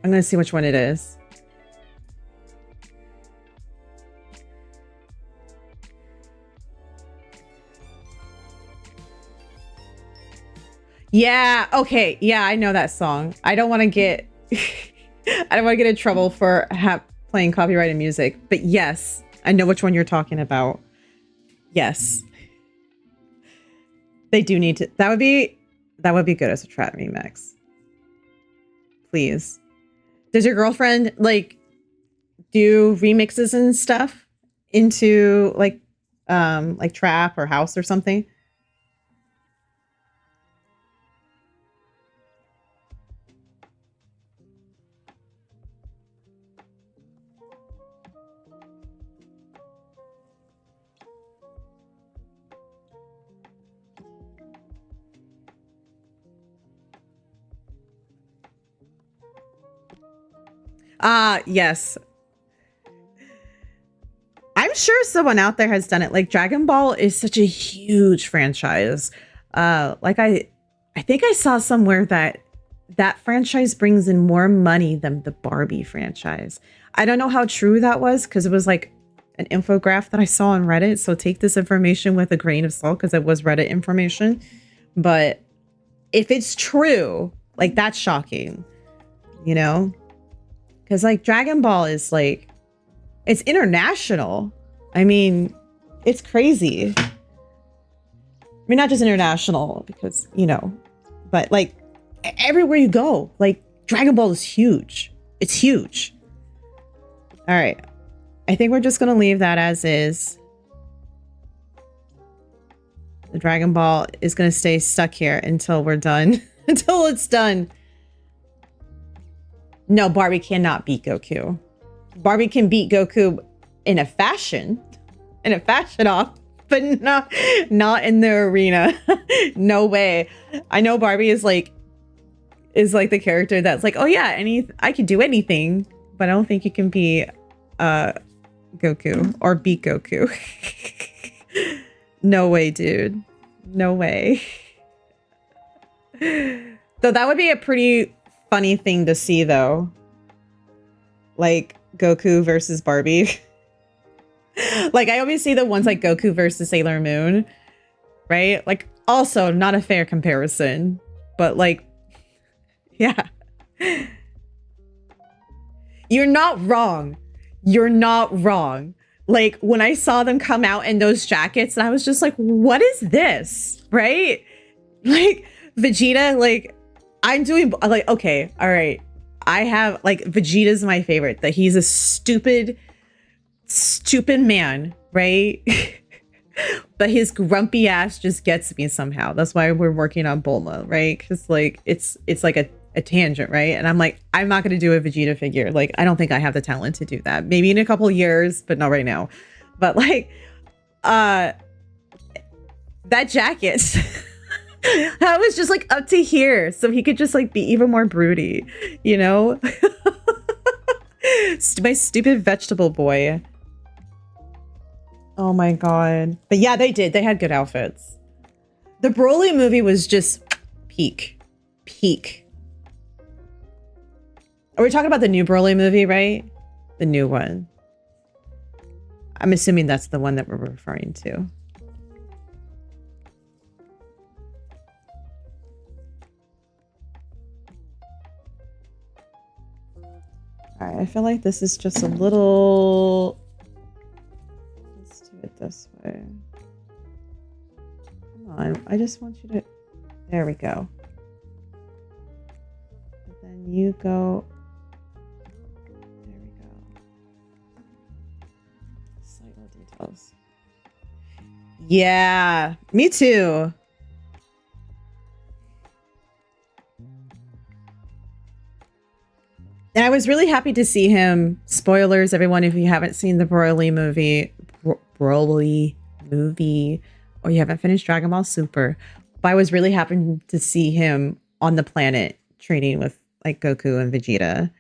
I'm gonna see which one it is. Yeah, okay. Yeah, I know that song. I don't want to get I don't want to get in trouble for playing copyrighted music, but yes, I know which one you're talking about. Yes. They do need to. That would be good as a trap remix. Please. Does your girlfriend like do remixes and stuff into like trap or house or something? Yes. I'm sure someone out there has done it. Like Dragon Ball is such a huge franchise. Like I think I saw somewhere that that franchise brings in more money than the Barbie franchise. I don't know how true that was because it was like an infographic that I saw on Reddit. So take this information with a grain of salt because it was Reddit information. But if it's true, like that's shocking, you know? Because like Dragon Ball is like, it's international. I mean, it's crazy. I mean, not just international because, you know, but like everywhere you go, like Dragon Ball is huge. It's huge. All right. I think we're just going to leave that as is. The Dragon Ball is going to stay stuck here until we're done. Until it's done. No, Barbie cannot beat Goku. Barbie can beat Goku in a fashion off, but not in the arena. No way. I know Barbie is like the character that's like, oh yeah, I can do anything, but I don't think you can be Goku or beat Goku. No way, dude. No way. Though that would be a pretty funny thing to see though. Like Goku versus Barbie. Like I always see the ones like Goku versus Sailor Moon, right? Like also not a fair comparison, but like, yeah. You're not wrong. You're not wrong. Like when I saw them come out in those jackets, and I was just like, what is this? Right? Like Vegeta, like I'm doing like, okay, all right. I have like Vegeta's my favorite, that he's a stupid man, right? But his grumpy ass just gets me somehow. That's why we're working on Bulma, right? Because like it's like a tangent, right? And I'm like, I'm not going to do a Vegeta figure. Like, I don't think I have the talent to do that. Maybe in a couple years, but not right now. But like, that jacket, that was just like up to here, so he could just like be even more broody, you know? My stupid vegetable boy. Oh my god. But yeah, they did. They had good outfits. The Broly movie was just peak. Are we talking about the new Broly movie, right? The new one. I'm assuming that's the one that we're referring to. All right, I feel like this is just a little... Let's do it this way. Come on, I just want you to... There we go. And then you go... There we go. Slight little details. Yeah, me too. And I was really happy to see him. Spoilers, everyone, if you haven't seen the Broly movie, or you haven't finished Dragon Ball Super, but I was really happy to see him on the planet training with like Goku and Vegeta.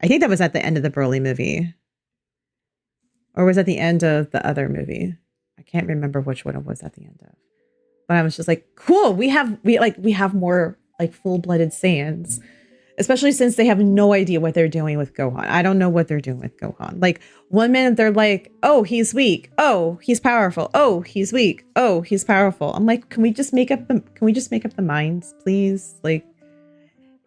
I think that was at the end of the Broly movie, or was at the end of the other movie. I can't remember which one it was at the end of. But I was just like, cool. We have more like full-blooded Saiyans. especially since they have no idea what they're doing with Gohan. I don't know what they're doing with Gohan. Like 1 minute they're like, oh, he's weak. Oh, he's powerful. Oh, he's weak. Oh, he's powerful. I'm like, can we just make up the minds, please? Like,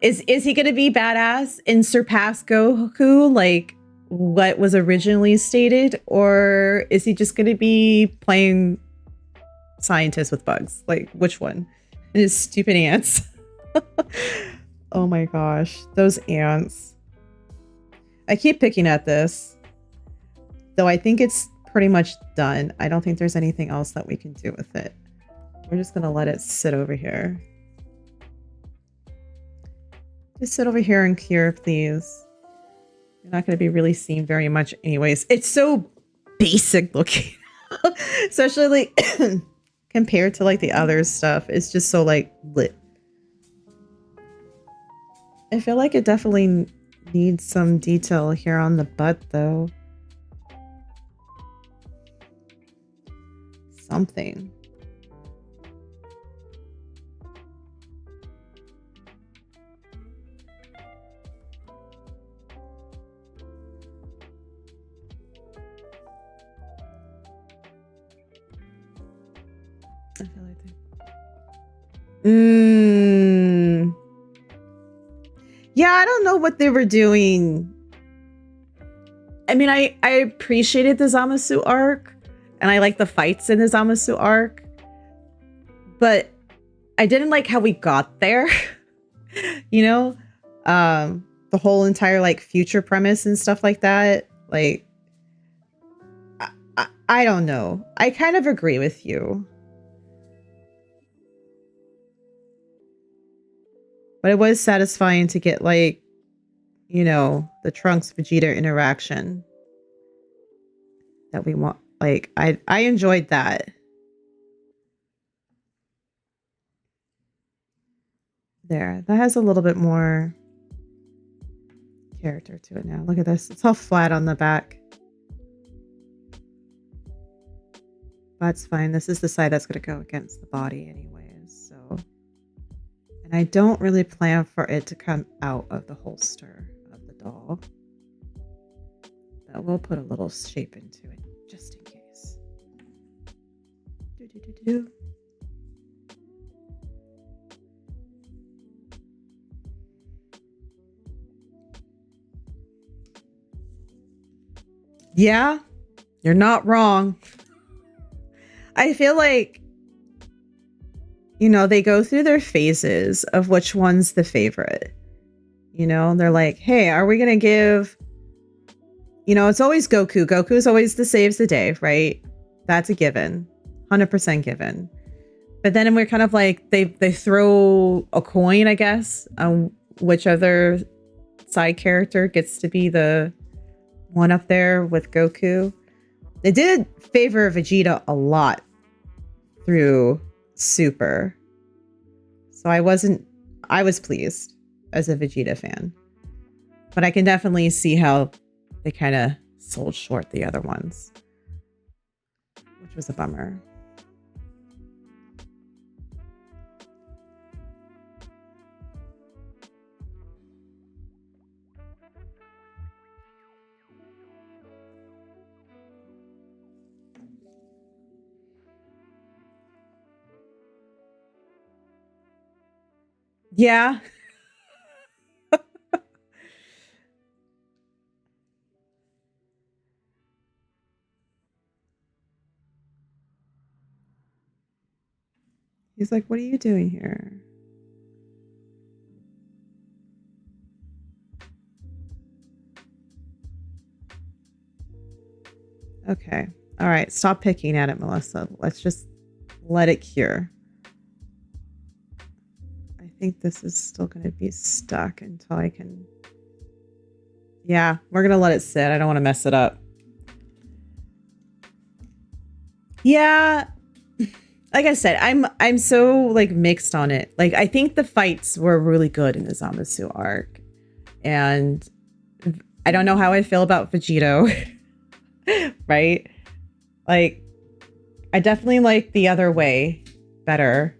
is he gonna be badass and surpass Goku like what was originally stated? Or is he just gonna be playing scientist with bugs? Like, which one? And his stupid ants. Oh my gosh, those ants. I keep picking at this, though I think it's pretty much done. I don't think there's anything else that we can do with it. We're just gonna let it sit over here. Just sit over here and cure, please. You're not gonna be really seen very much anyways. It's so basic looking. Especially like compared to like the other stuff. It's just so like lit. I feel like it definitely needs some detail here on the butt, though. Something. I feel like yeah, I don't know what they were doing. I mean, I appreciated the Zamasu arc, and I like the fights in the Zamasu arc, but I didn't like how we got there. You know, the whole entire like future premise and stuff like that. Like, I don't know. I kind of agree with you. But it was satisfying to get, like, you know, the Trunks Vegeta interaction that we want. Like, I enjoyed that. There, that has a little bit more character to it now. Look at this. It's all flat on the back. That's fine. This is the side that's going to go against the body anyways, so... And I don't really plan for it to come out of the holster of the doll. But we'll put a little shape into it, just in case. Do. Yeah, you're not wrong. I feel like, you know, they go through their phases of which one's the favorite. You know, they're like, hey, are we going to give... You know, it's always Goku. Goku's always the saves the day, right? That's a given. 100% given. But then we're kind of like, they throw a coin, I guess, on which other side character gets to be the one up there with Goku. They did favor Vegeta a lot through Super. So I was pleased as a Vegeta fan. But I can definitely see how they kind of sold short the other ones, which was a bummer. Yeah. He's like, what are you doing here? Okay. All right. Stop picking at it, Melissa. Let's just let it cure. I think this is still going to be stuck until I can... Yeah, we're going to let it sit. I don't want to mess it up. Yeah. Like I said, I'm so like mixed on it. Like, I think the fights were really good in the Zamasu arc. And I don't know how I feel about Vegito. Right? Like, I definitely like the other way better.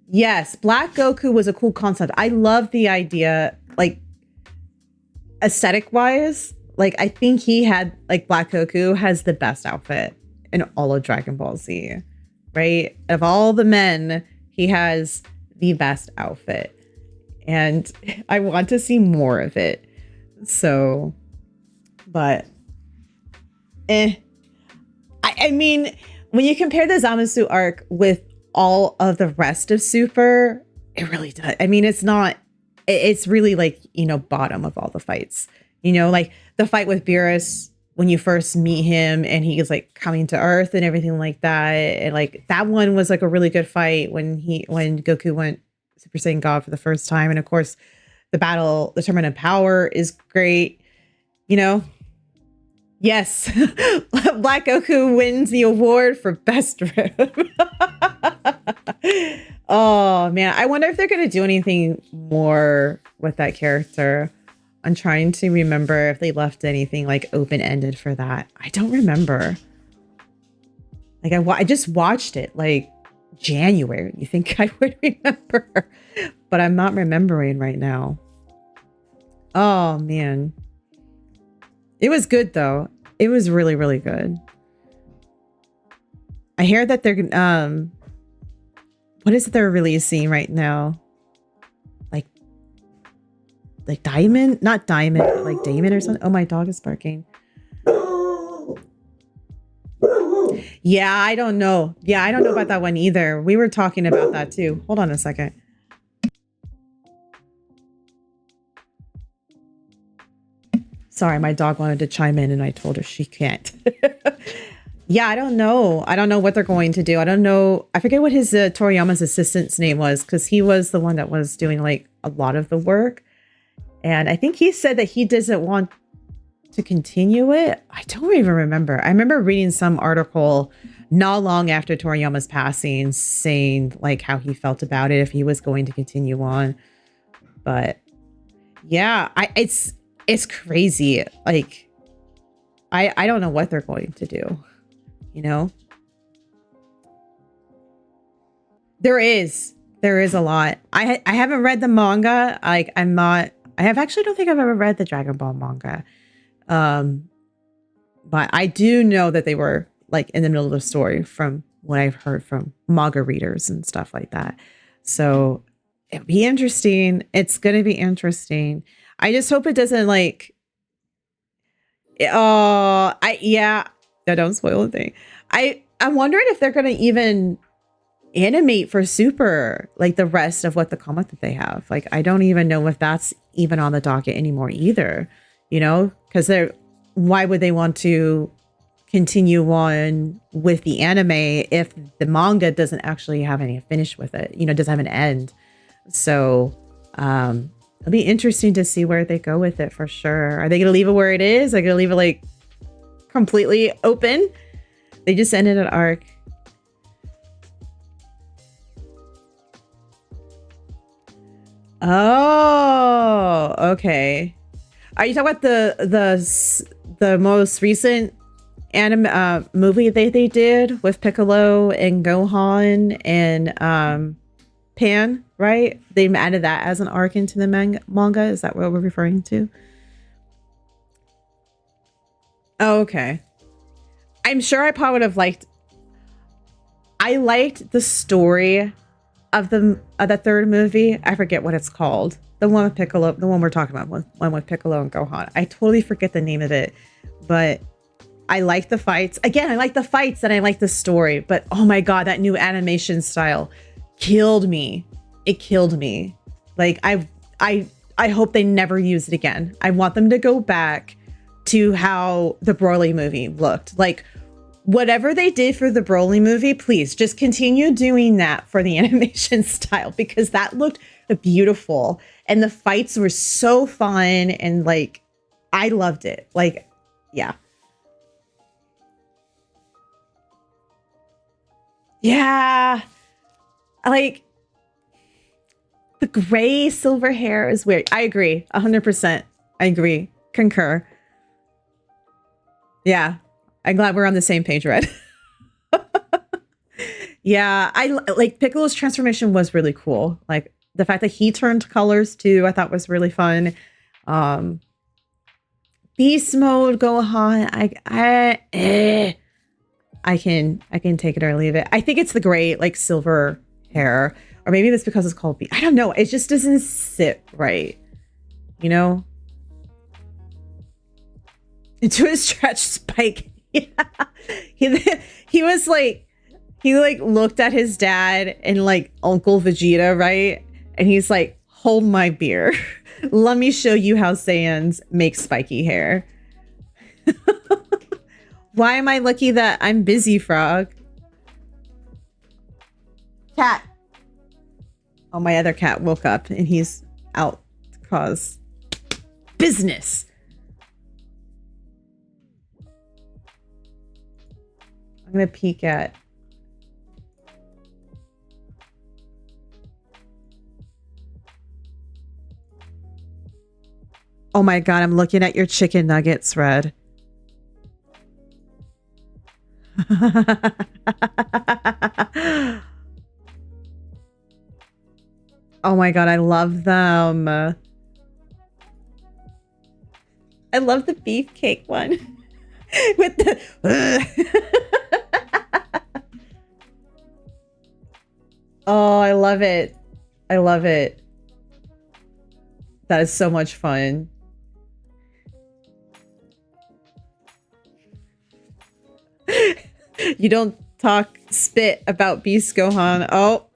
Yes, Black Goku was a cool concept. I love the idea, like aesthetic wise. Like I think he had like Black Goku has the best outfit in all of Dragon Ball Z, right? Of all the men, he has the best outfit. And I want to see more of it. So, but I mean, when you compare the Zamasu arc with all of the rest of Super, it really does. I mean, it's really like, bottom of all the fights. Like the fight with Beerus when you first meet him and he is like coming to Earth and everything like that. And like that one was like a really good fight when Goku went Super Saiyan God for the first time. And of course, the Tournament of Power is great. Yes, Black Goku wins the award for best rib. Oh man, I wonder if they're going to do anything more with that character. I'm trying to remember if they left anything like open-ended for that. I don't remember. Like I just watched it like January. You think I would remember, but I'm not remembering right now. Oh man. It was good though. It was really, really good. I hear that they're what is it they're releasing right now? Like Diamond? Not Diamond, but like Damon or something. Oh, my dog is barking. Yeah, I don't know. Yeah, I don't know about that one either. We were talking about that too. Hold on a second. Sorry, my dog wanted to chime in and I told her she can't. Yeah, I don't know. I don't know what they're going to do. I don't know. I forget what his Toriyama's assistant's name was because he was the one that was doing like a lot of the work. And I think he said that he doesn't want to continue it. I don't even remember. I remember reading some article not long after Toriyama's passing saying like how he felt about it, if he was going to continue on. But yeah, it's crazy. Like, I don't know what they're going to do. There is a lot. I haven't read the manga. Like I don't think I've ever read the Dragon Ball manga. But I do know that they were like in the middle of the story from what I've heard from manga readers and stuff like that. So it'd be interesting. It's going to be interesting. I just hope it doesn't like, don't spoil the thing. I'm wondering if they're going to even animate for Super, like the rest of what the comic that they have. Like, I don't even know if that's even on the docket anymore either, because why would they want to continue on with the anime if the manga doesn't actually have any finish with it, doesn't have an end. So, it'll be interesting to see where they go with it for sure. Are they going to leave it where it is? Are they going to leave it like completely open? They just ended an arc. Oh, okay. Are you talking about the most recent anime movie they did with Piccolo and Gohan and Pan, right? They added that as an arc into the manga. Is that what we're referring to? Oh, okay. I'm sure I probably would have I liked the story of the third movie. I forget what it's called. The one with Piccolo, the one we're talking about, one with Piccolo and Gohan. I totally forget the name of it, but I like the fights. Again, I like the fights and I like the story, but oh my God, that new animation style killed me. It killed me. Like I hope they never use it again. I want them to go back to how the Broly movie looked. Like whatever they did for the Broly movie, please just continue doing that for the animation style, because that looked beautiful and the fights were so fun and like I loved it. Like, yeah. Yeah. Like the gray silver hair is weird. I agree. 100%. I agree. Concur. Yeah. I'm glad we're on the same page, Red. Yeah, like Piccolo's transformation was really cool. Like the fact that he turned colors too, I thought was really fun. Um Beast mode Gohan, I can take it or leave it. I think it's the gray, like silver hair, or maybe that's because it's called Beast. I don't know. It just doesn't sit right, you know. Into his stretch spike. Yeah, he was like he like looked at his dad and like Uncle Vegeta, right? And he's like, "Hold my beer. Let me show you how Saiyans make spiky hair." Why am I lucky that I'm busy, Frog? Cat. Oh, my other cat woke up and he's out to cause business. I'm gonna peek at. Oh my god, I'm looking at your chicken nuggets, Red. Oh my god, I love them. I love the beefcake one. With the Oh, I love it. I love it. That is so much fun. You don't talk spit about Beast Gohan. Oh,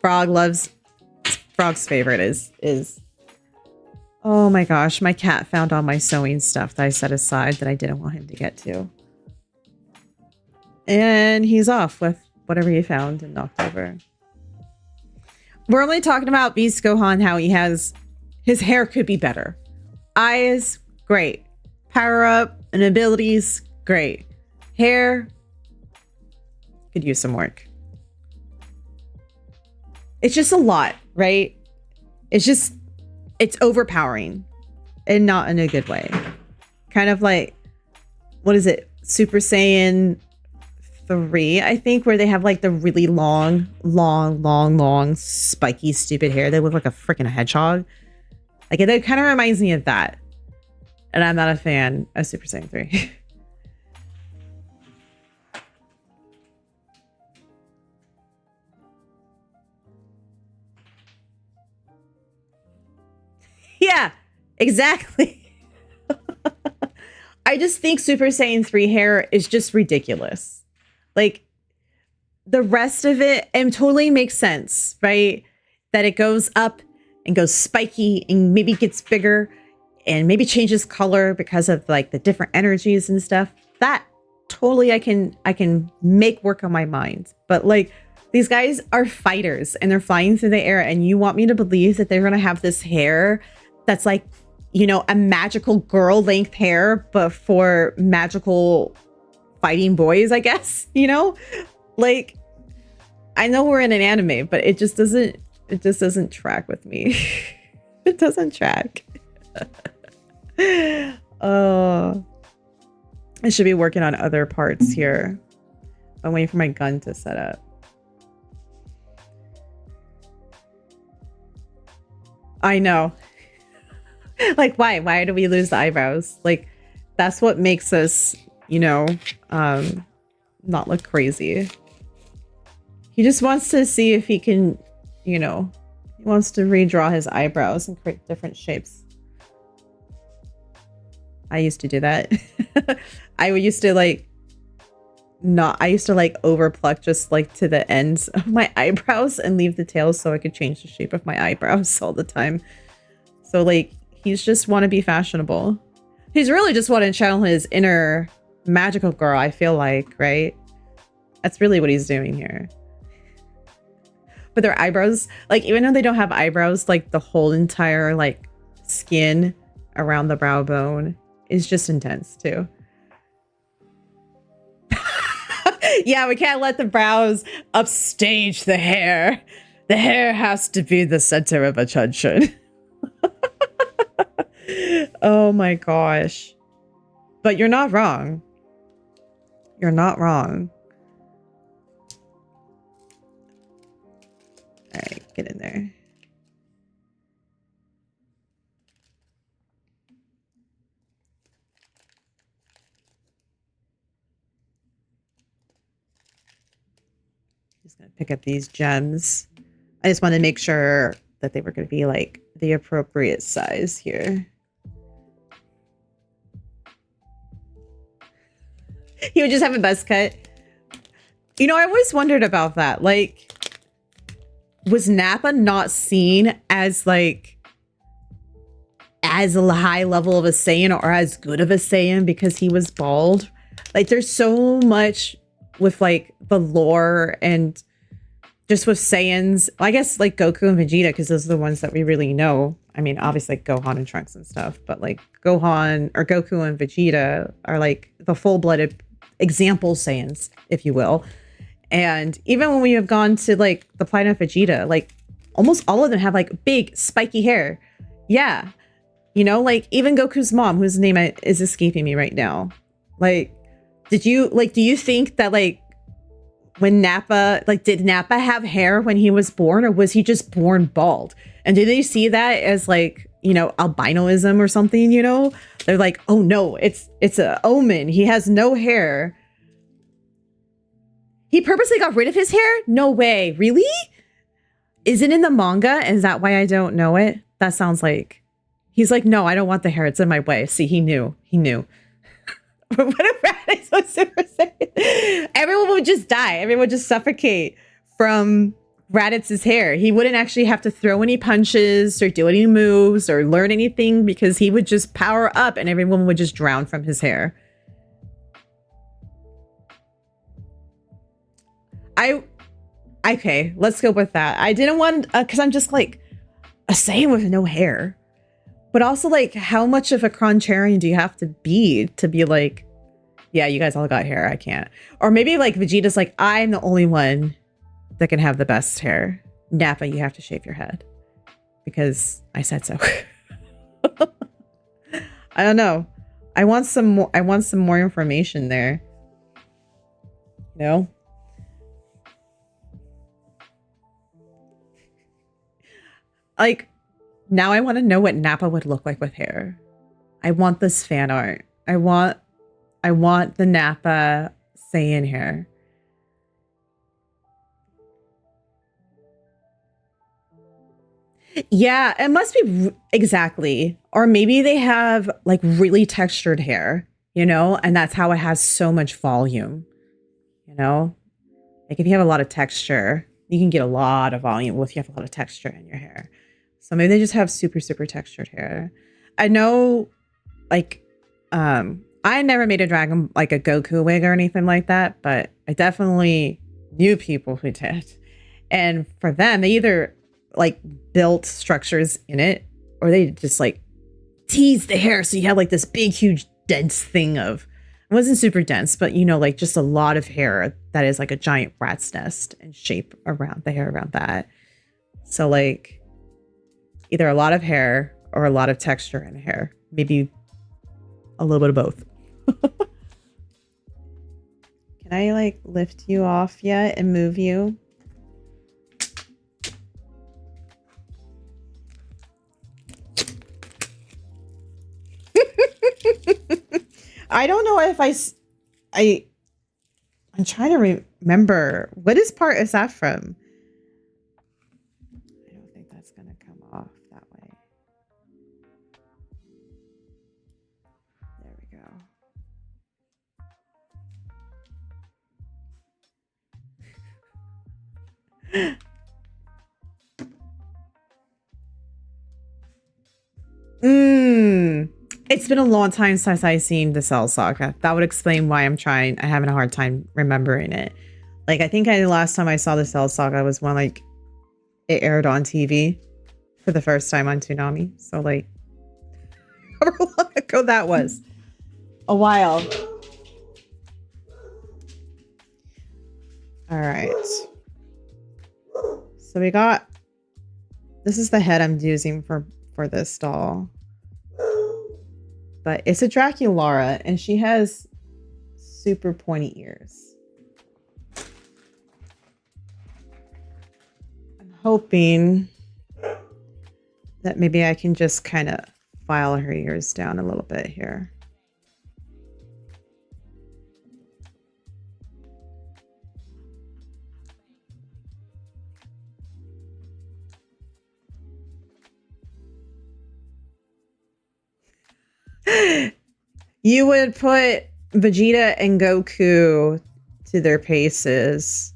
Frog's favorite is. Oh my gosh, my cat found all my sewing stuff that I set aside that I didn't want him to get to. And he's off with whatever he found and knocked over. We're only talking about Beast Gohan, how his hair could be better. Eyes, great. Power up and abilities, great. Hair could use some work. It's just a lot, right? It's overpowering and not in a good way. Kind of like, what is it? Super Saiyan 3, I think, where they have like the really long, spiky, stupid hair. They look like a freaking hedgehog. Like, it kind of reminds me of that. And I'm not a fan of Super Saiyan 3. Yeah, exactly. I just think Super Saiyan 3 hair is just ridiculous. Like, the rest of it totally makes sense, right? That it goes up and goes spiky and maybe gets bigger and maybe changes color because of like the different energies and stuff. That totally I can make work on my mind. But like, these guys are fighters and they're flying through the air, and you want me to believe that they're gonna have this hair that's like, you know, a magical girl length hair, but for magical fighting boys, I guess, you know? Like, I know we're in an anime, but it just doesn't track with me. It doesn't track. Oh, I should be working on other parts here. I'm waiting for my gun to set up. I know. Like, why do we lose the eyebrows? Like, that's what makes us, you know, not look crazy. He just wants to see if he can, you know, he wants to redraw his eyebrows and create different shapes. I used to do that. I used to like over pluck just like to the ends of my eyebrows and leave the tails so I could change the shape of my eyebrows all the time. So like, he's just want to be fashionable. He's really just want to channel his inner magical girl, I feel like, right? That's really what he's doing here. But their eyebrows, like, even though they don't have eyebrows, like the whole entire like skin around the brow bone is just intense too. Yeah, we can't let the brows upstage the hair. The hair has to be the center of attention. Oh my gosh. But you're not wrong. You're not wrong. just gonna pick up these gems. I just want to make sure that they were going to be like the appropriate size here. He would just have a buzz cut. You know, I always wondered about that. Like, was Nappa not seen as like as a high level of a Saiyan or as good of a Saiyan because he was bald? Like, there's so much with like the lore and just with Saiyans. I guess like Goku and Vegeta, because those are the ones that we really know. I mean, obviously like Gohan and Trunks and stuff, but like Gohan or Goku and Vegeta are like the full-blooded example Saiyans, if you will. And even when we have gone to like the planet of Vegeta, like almost all of them have like big spiky hair. Yeah. You know, like even Goku's mom, whose name is escaping me right now. Like, do you think that like when Nappa, like did Nappa have hair when he was born, or was he just born bald? And do they see that as like, you know, albinoism or something, you know? They're like, oh no, it's a omen. He has no hair. He purposely got rid of his hair? No way. Really? Is it in the manga? Is that why I don't know it? That sounds like... He's like, no, I don't want the hair. It's in my way. See, he knew. He knew. What if Raditz was Super Saiyan? Everyone would just die. Everyone would just suffocate from Raditz's hair. He wouldn't actually have to throw any punches or do any moves or learn anything because he would just power up and everyone would just drown from his hair. Okay, let's go with that. I didn't want, because I'm just like a Saiyan with no hair. But also, like, how much of a Croncharian do you have to be like, yeah, you guys all got hair, I can't. Or maybe like Vegeta's like, I'm the only one that can have the best hair. Nappa, you have to shave your head because I said so. I don't know. I want some more information there. You know? Like, now I want to know what Nappa would look like with hair. I want this fan art. I want the Nappa Saiyan hair. Yeah, it must be exactly. Or maybe they have like really textured hair, you know, and that's how it has so much volume, you know? Like if you have a lot of texture, you can get a lot of volume if you have a lot of texture in your hair. So maybe they just have super, super textured hair. I know, like, I never made a dragon, like a Goku wig or anything like that, but I definitely knew people who did. And for them, they either, like, built structures in it, or they just, like, teased the hair so you had, like, this big, huge, dense thing of... It wasn't super dense, but, you know, like, just a lot of hair that is, like, a giant rat's nest and shape around the hair around that. So, like... Either a lot of hair or a lot of texture in hair. Maybe a little bit of both. Can I like lift you off yet and move you? I don't know if I'm trying to remember. What is that from? I don't think that's gonna come off that way. There we go. It's been a long time since I've seen the Cell Saga. That would explain why I'm having a hard time remembering it. Like, I think the last time I saw the Cell Saga was when, like, it aired on TV for the first time on Toonami. So, like, however long ago that was. A while. All right. So we got... This is the head I'm using for this doll. But it's a Draculara, and she has super pointy ears. I'm hoping that maybe I can just kind of file her ears down a little bit here. You would put Vegeta and Goku to their paces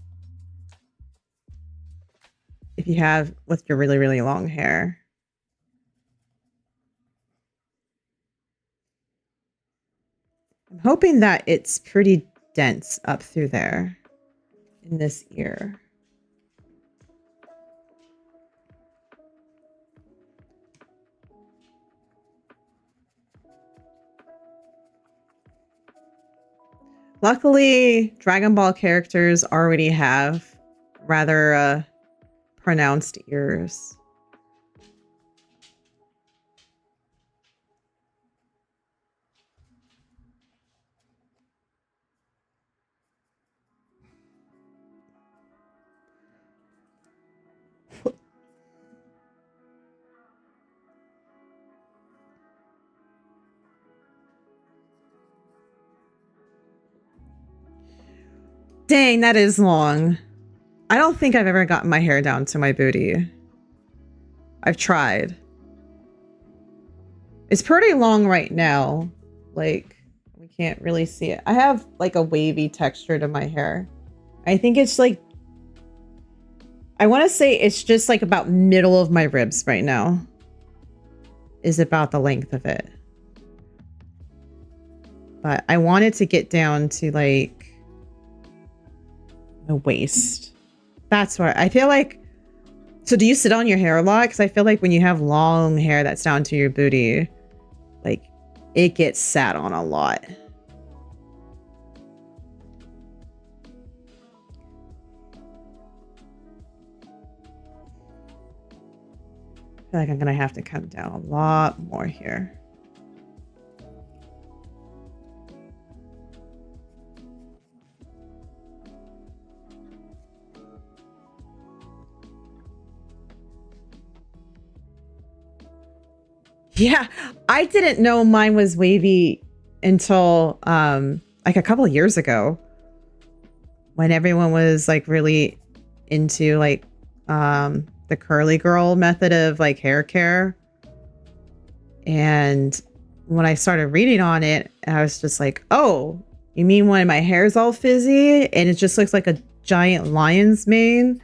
if you have with your really, really long hair. I'm hoping that it's pretty dense up through there in this ear. Luckily, Dragon Ball characters already have rather pronounced ears. Dang, that is long. I don't think I've ever gotten my hair down to my booty. I've tried. It's pretty long right now. Like, we can't really see it. I have like a wavy texture to my hair. I think it's like, I want to say it's just like about middle of my ribs right now. Is about the length of it. But I wanted to get down to like the waist. That's what I feel like. So do you sit on your hair a lot? Because I feel like when you have long hair that's down to your booty, like it gets sat on a lot. I feel like I'm gonna have to come down a lot more here. Yeah, I didn't know mine was wavy until like a couple of years ago when everyone was like really into like the curly girl method of like hair care. And when I started reading on it, I was just like, oh, you mean when my hair's all fizzy and it just looks like a giant lion's mane?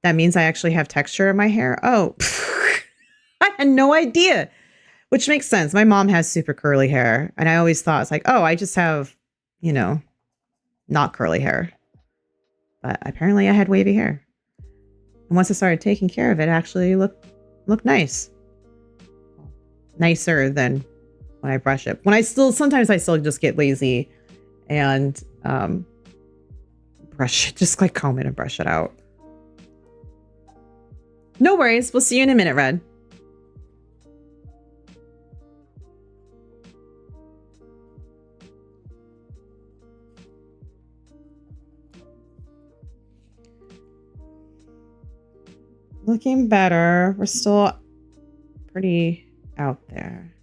That means I actually have texture in my hair? Oh, I had no idea. Which makes sense. My mom has super curly hair. And I always thought it's like, oh, I just have, you know, not curly hair. But apparently I had wavy hair. And once I started taking care of it, it actually looked nice. Nicer than when I brush it. Sometimes I still just get lazy and brush it, just like comb it and brush it out. No worries. We'll see you in a minute, Red. Looking better. We're still pretty out there.